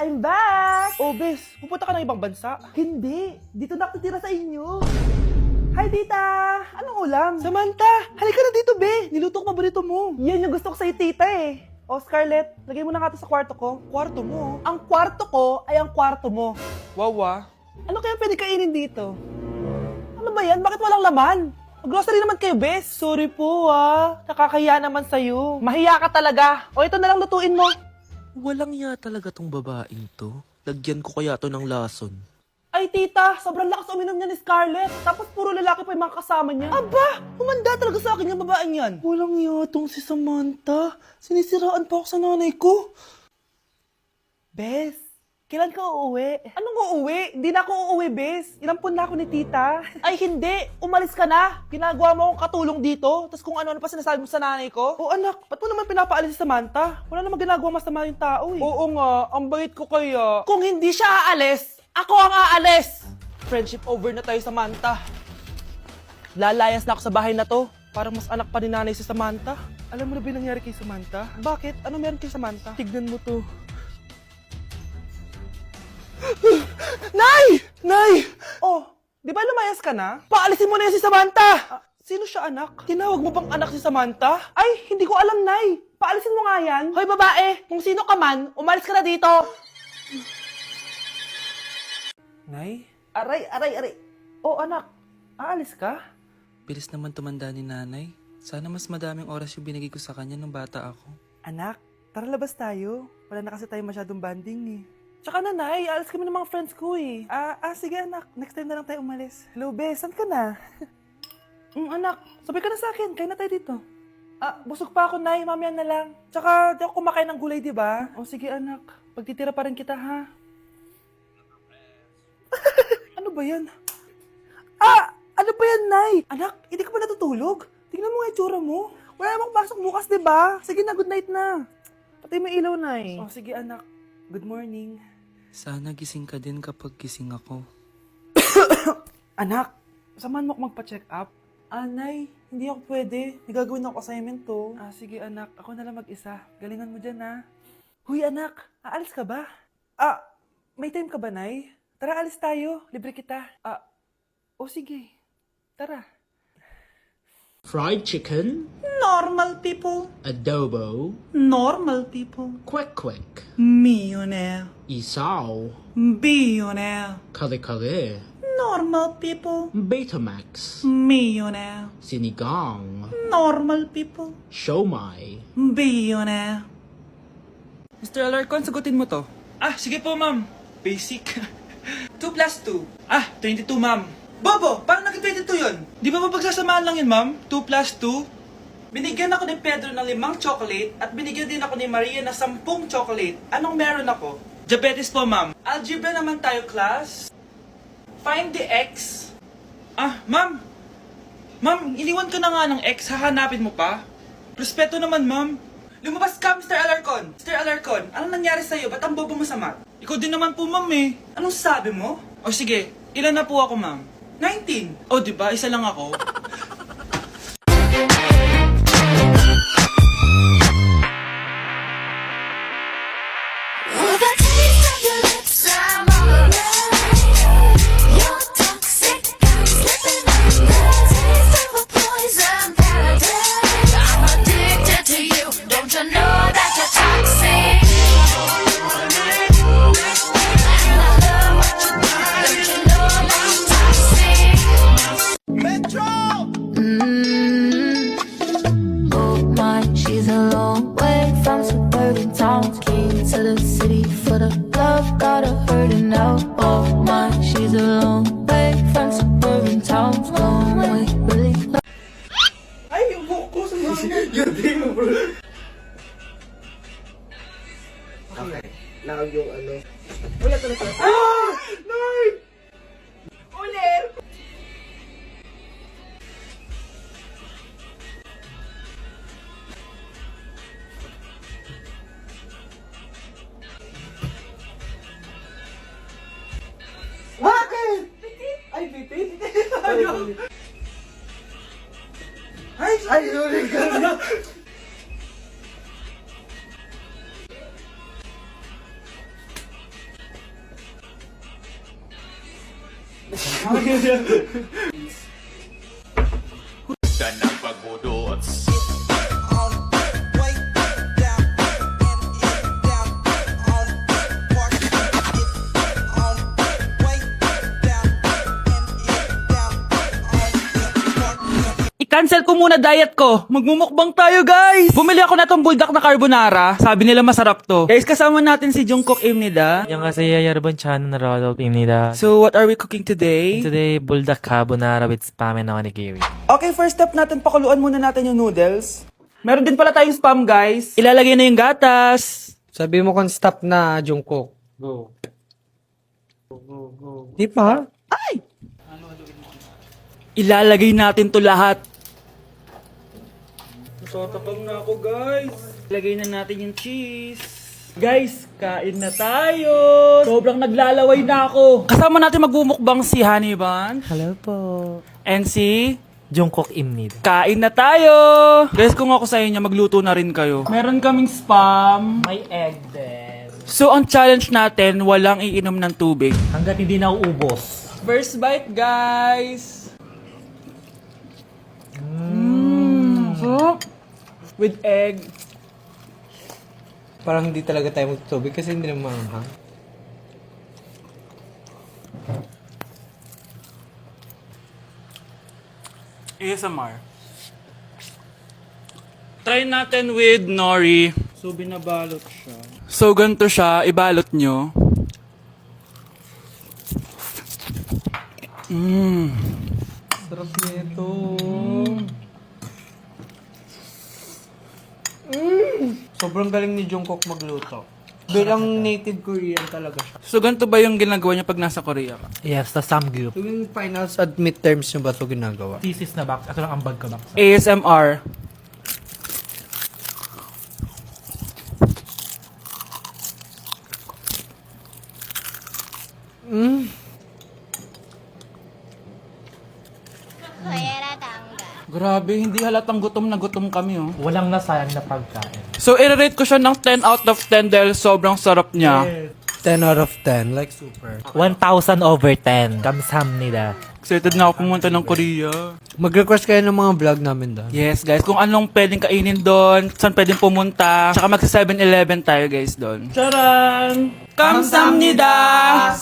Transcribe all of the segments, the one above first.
I'm back! Oh, Bes, pupunta ka ng ibang bansa? Hindi, dito na ako titira sa inyo. Hi, tita! Anong ulam? Samantha, halika na dito, Be. Niluto ko paborito mo. Yan yung gusto ko sa'yo, tita eh. O, Scarlett, lagay mo na nga to sa kwarto ko. Kwarto mo. Ang kwarto ko ay ang kwarto mo. Wawa. Ano kaya pwede kainin dito? Ano ba yan? Bakit walang laman? Grocery naman kayo, Bes. Sorry po, Nakakahiya naman sa'yo. Mahiya ka talaga. O, ito na lang lutuin mo. Walang ya talaga tong babaeng to. Lagyan ko kaya to ng lason. Ay, tita, sobrang lakas uminom niya ni Scarlett. Tapos puro lalaki pa yung mga kasama niya. Aba, humanda talaga sa akin yung babaeng yan. Walang iya tong si Samantha. Sinisiraan pa ako sa nanay ko. Bes, kailan ka uuwi? Anong uuwi? Hindi na ako uuwi, Bes. Inampun na ako ni tita. Ay, hindi. Umalis ka na. Ginagawa mo akong katulong dito. Tapos kung ano-ano pa sinasabi mo sa nanay ko. Oh, anak, ba't mo naman pinapaalis si Samantha? Wala namang ginagawa masama yung tao eh. Oo nga, ang bait ko kaya. Kung hindi siya aalis, ako ang aalis! Friendship over na tayo, Samantha. Lalayas na ako sa bahay na to. Parang mas anak pa ni nanay si Samantha. Alam mo na ba yung nangyari kay Samantha? Bakit? Ano meron kay Samantha? Tignan mo to. Nay! Nay! Oh, di ba lumayas ka na? Paalisin mo na yan si Samantha! Sino siya, anak? Tinawag mo bang anak si Samantha? Ay, hindi ko alam, Nay. Paalisin mo nga yan. Hoy, babae! Kung sino ka man, umalis ka na dito! Nay? Aray. Oh, anak, aalis ka? Bilis naman tumanda ni nanay. Sana mas madaming oras yung binigay ko sa kanya nung bata ako. Anak, tara labas tayo. Wala na kasi tayo masyadong banding eh. Tsaka nanay, alis kami ng mga friends ko eh. Sige anak, next time na lang tayo umalis. Hello, Bes, saan ka na? Anak, sabay ka na sa akin. Kain na tayo dito. Busog pa ako, Nay. Mamaya na lang. Tsaka, di ako kumakain ng gulay, di ba? O sige anak, pagtitira pa rin kita ha. Ano ba yan? Ano ba yan, Nay? Anak, hindi ka ba natutulog? Tingnan mo nga itsura mo. Wala namang pasok bukas, di ba? Sige na, good night na. Patay mo ilaw, Nay. O sige anak, good morning. Sana gising ka din kapag gising ako. Anak, samahan mo ako magpa-check up. Nay, hindi ako pwede. May gagawin ako assignment to. Sige anak, ako na lang mag-isa. Galingan mo dyan ha. Huy anak, aalis ka ba? May time ka ba, Nay? Tara, alis tayo. Libre kita. Sige. Tara. Fried chicken, Normal people. adobo, Normal people. quick quick, Millionaire. isaw, Billionaire. kare kare, Normal people. Betamax, Millionaire. sinigang, Normal people. siomai. Billionaire. Mr. Alarcon, sagutin mo to. Sige po, ma'am. Basic. 2 plus 2. 22, ma'am. Bobo, paano naging 22 yun? Di ba mapagsasamahan lang yun, ma'am? 2 plus 2? Binigyan ako ni Pedro ng 5 chocolate at binigyan din ako ni Maria ng 10 chocolate. Anong meron ako? Diabetes po, ma'am. Algebra naman tayo, class. Find the x. Ma'am. Ma'am, iniwan ka na nga ng x. Hahanapin mo pa? Respeto naman, ma'am. Lumabas ka, Mr. Alarcon. Mr. Alarcon, anong nangyari sa'yo? Ba't ang bobo mo sa math? Ikaw din naman po, ma'am eh. Anong sabi mo? O sige, ilan na po ako, ma'am? 19. O, diba? Isa lang ako. With a taste of your lips, I'm alright. You're toxic, I'm slipping under. Taste of a poison paradise. I'm addicted to you. Don't you know that you're toxic? And I love what you do. Don't you know that you're toxic? Metro! Oh my, she's a long way from suburban towns. Came to the city for the love, got her hurting now. Oh my, she's a long way from suburban towns. Long way, really. Ay, yung buhok ko sa mga. Yun din mo, bro. Okay. Now yung ano. Wala talaga. Nay! Ulit! Bakit? Ay, bitin. Ay, sorry ka. I-cancel ko muna diet ko. Magmumukbang tayo, guys. Bumili ako na tong buldak na carbonara. Sabi nila masarap to. Guys, kasama natin si Jungkook Imnida. 안녕하세요 여러분 저는 로드입니다. So, what are we cooking today? Today buldak carbonara with spam and onigiri. Okay, first step natin, pakuluan muna natin yung noodles. Meron din pala tayong spam, guys. Ilalagay na yung gatas. Sabi mo kung stop na, Jungkook. Go. Di pa? Ilalagay natin to lahat. Natatakam na ako, guys. Ilagay na natin yung cheese. Guys, kain na tayo. Sobrang naglalaway na ako. Kasama natin magbumukbang si Haniban. Hello po. And si... Jungkook입니다. Kain na tayo! Guys, kung ako sa inyo, magluto na rin kayo. Meron kaming spam. May egg din. So, ang challenge natin, walang iinom ng tubig. Hanggat hindi na uubos. First bite, guys! Sarap! With egg. Parang hindi talaga tayo magtutubig kasi hindi naman maanghang. ASMR. Try natin with nori. So, binabalot siya. So, ganito siya. Ibalot nyo. Sarap nito. Sobrang galing ni Jungkook magluto. Bilang native Korean talaga siya. So, ganito ba yung ginagawa niya pag nasa Korea ka? Yes, the samgyup. Tuwing finals at midterms nyo ba ito ginagawa? Thesis na box. Ito lang ang bag ko box. ASMR. Grabe, hindi halatang gutom na gutom kami, oh. Walang nasayang na pagkain. So, i-rate ko siya ng 10 out of 10 dahil sobrang sarap niya. 10 out of 10, like super. 1,000 over 10. 감사합니다. Excited na ako pumunta ng Korea. Mag-request kayo ng mga vlog namin doon. Yes, guys. Kung anong pwedeng kainin doon, saan pwedeng pumunta. Tsaka magsa 7-Eleven tayo, guys, doon. Charan! Kamsamnida!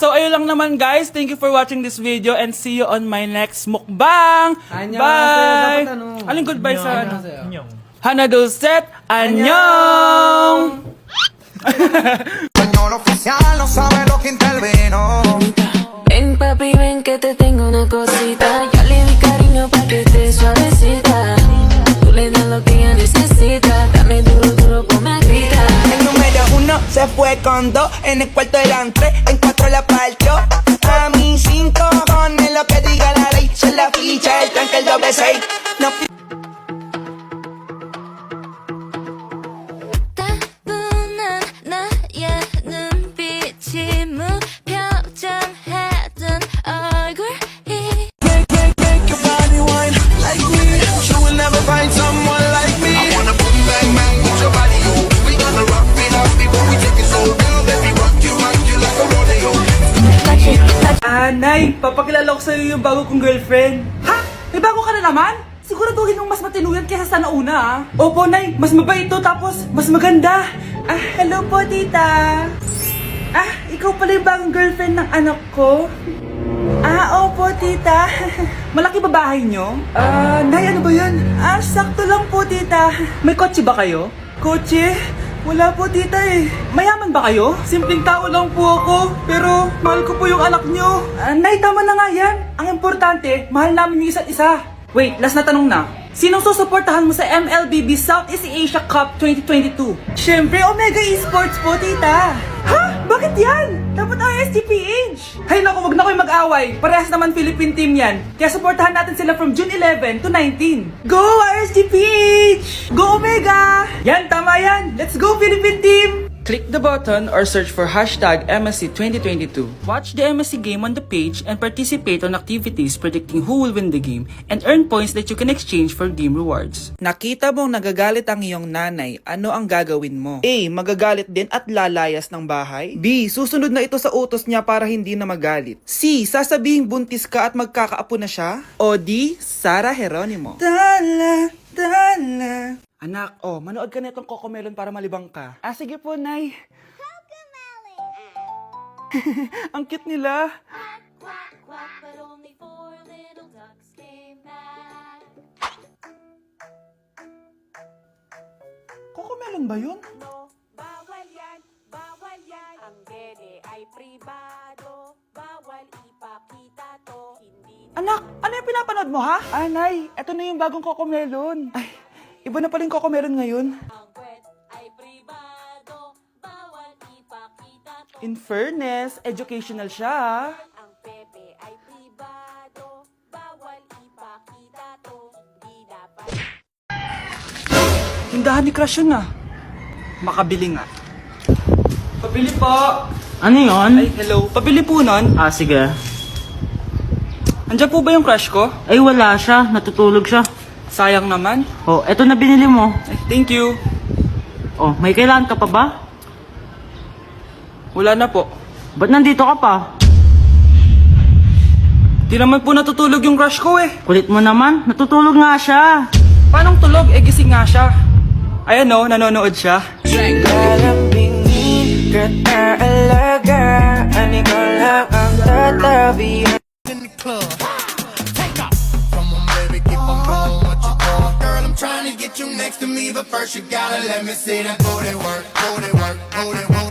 So, ayun lang naman, guys. Thank you for watching this video and see you on my next mukbang! Bye! Aling goodbye sa ano? 안녕. Hana Dulcet! Annyeong! Español oficial no sabe lo que intervino. Ven papi, ven que te tengo una cosita. Ya le di cariño pa' que esté suavecita. Tú le das lo que ella necesita. Dame duro, duro, ponme a gritar. El número 1 se fue con 2. En el cuarto eran 3, en 4 la partió. A mí 5 cojones lo que diga la ley. Se la ficha, el tanque, el doble 6. No 따분한 나의 눈빛이 무표정하던 얼굴이 make your body wine like me. You will never find someone like me. I wanna boom bang bang with your body, yo. We gonna rock it up before we take it so real. Let me rock you like a rodeo. Nay, papakilala ko sa'yo yung bago kong girlfriend. Ha? May bago ka na naman? Siguraduhin mong mas matino yan kesa sa nauna, ah. Opo, Nay. Mas mabait ito, tapos mas maganda. Ah, hello po, tita. Ah, ikaw pala yung bagong girlfriend ng anak ko? Ah, opo, tita. Malaki ba bahay nyo? Ah, Nay, ano ba yan? Ah, sakto lang po, tita. May kotse ba kayo? Kotse? Wala po, tita eh. Mayaman ba kayo? Simpleng tao lang po ako. Pero, mahal ko po yung anak nyo. Ah, Nay, tama na nga yan. Ang importante, mahal namin yung isa't isa. Wait, last na tanong na. Sinong susuportahan mo sa MLBB Southeast Asia Cup 2022? Siyempre, Omega Esports po, tita. Ha? Bakit yan? Dapat RSGPH. Hay naku, wag na kayo mag-away. Parehas naman Philippine team yan. Kaya suportahan natin sila from June 11 to 19. Go RSGPH! Go Omega! Yan, tama yan. Let's go Philippine team! Click the button or search for hashtag MSC 2022. Watch the MSC game on the page and participate on activities predicting who will win the game and earn points that you can exchange for game rewards. Nakita mong nagagalit ang iyong nanay, ano ang gagawin mo? A. Magagalit din at lalayas ng bahay. B. Susunod na ito sa utos niya para hindi na magalit. C. Sasabihing buntis ka at magkakaapo na siya. O D. Sara Geronimo. Dala, dala. Anak, manood ka na itong Cocomelon para malibang ka. Ah, sige po, Nay. Ang cute nila. Quack, quack, but only 4 little ducks came back. Cocomelon ba yun? No, bawal yan, bawal yan. Ang dede ay pribado, bawal ipakita to. Hindi Anak, ano yung pinapanood mo, ha? Ah, Nay, eto na yung bagong Cocomelon. Ay, iba na pala yung Cocomelon ngayon. ang kwet ay pribado, bawal ipakita to. In fairness, educational siya, ha? Ang pepe ay pribado, bawal ipakita to. Hindi dapat. Tindahan ni Crush yun, ah. Makabili nga. Pabili po. Ano yon? Ay, hello. Pabili po nun. Ah, sige. Andiyan po ba yung crush ko? Ay, wala siya. Natutulog siya. Sayang naman. Oh, eto na binili mo. Ay, thank you. Oh, may kailangan ka pa ba? Wala na po. Ba't nandito ka pa? Di naman po natutulog yung crush ko, eh. Kulit mo naman. Natutulog nga siya. Paanong tulog? Eh, gising nga siya. Ayan, oh, nanonood siya. In the club. Take off. Come on, baby, keep on going. What you doing? Girl, I'm trying to get you next to me, but first you gotta let me see that booty work, booty work, booty work.